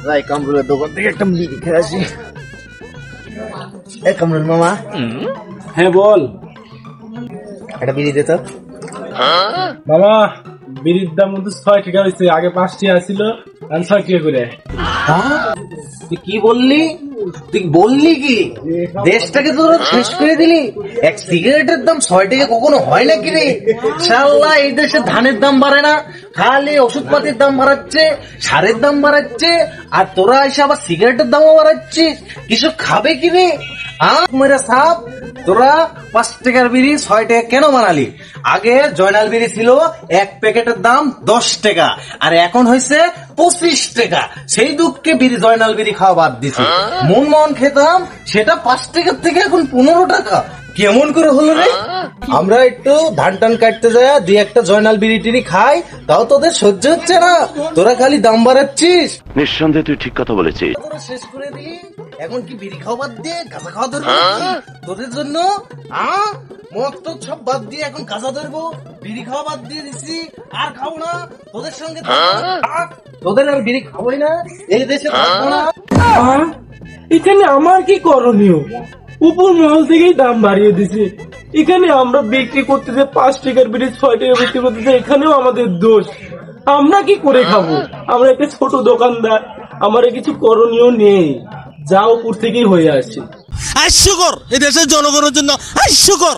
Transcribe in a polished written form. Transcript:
ভাই কামরুলের দোকান থেকে একটা বিড়ি খেয়ে আসি। এ কামরুল মামা। হ্যাঁ বল। একটা বিড়ি দে তো। মামা বিড়ির দাম কিন্তু 6 টাকা হয়েছে, আগে 5 টাকা ছিল, এখন 6 টাকা করে। তুই কি বললি? তুই বললি কি দেশটাকে তোরা শেষ করে দিলি? এক সিগারেটের দাম 6 টাকা কখনো হয় নাকি রে? শালা এই দেশে ধানের দাম বাড়ে না, খালি ওষুধপাতির দাম বাড়াচ্ছে, সারের দাম বাড়াচ্ছে, আর তোরা এসে আবার সিগারেটের দামও বাড়াচ্ছিস। কিছু খাবে কি রে? মেরা সাপ, তোরা 5 টাকার বিড়ি 6 টাকা কেন বানালি? আগে জয়নাল বিড়ি ছিল এক প্যাকেটের দাম 10 টাকা, আর এখন হয়েছে 25 টাকা। সেই দুঃখে বিড়ি জয়নাল বিড়ি খাওয়া বাদ দিছে। মন খেতাম, সেটা 5 টাকার থেকে এখন 15 টাকা। কেমন করে হলো রে? আমরা একটু ধান টান কাটতে যায় দিয়ে একটা জয়নাল বিড়ি টিড়ি খাই, তাও তোদের সহ্য হচ্ছে না। তোরা খালি দাম বাড়াচ্ছিস। নিঃসন্দেহে তুই ঠিক কথা বলেছিস। তোরা শেষ করে দিলি, এখন কি বিড়ি খাওয়া বাদ দিয়ে গাঁজা খাওয়া ধরবো তোদের জন্য? মদ তো সব বাদ দিয়ে এখন গাঁজা ধরবো, বিড়ি খাওয়া বাদ দিয়ে দিচ্ছি, আর খাবো না তোদের সঙ্গে। তোদের আর বিড়ি খাবোই না, এই দেশে থাকবো না। এখানে আমার কি করণীয়? উপর মহল থেকেই দাম বাড়িয়ে দিছে, এখানে আমরা বিক্রি করতেছে 5 টাকার বিড়ি 6 টাকা বিক্রি করতেছে, এখানেও আমাদের দোষ। আমরা কি করে খাবো? আমরা একটা ছোট দোকানদার, আমার কিছু করণীয় নেই, যা উপর থেকেই হয়ে আসছে। হাস্যকর, এই দেশের জনগণের জন্য হাস্যকর।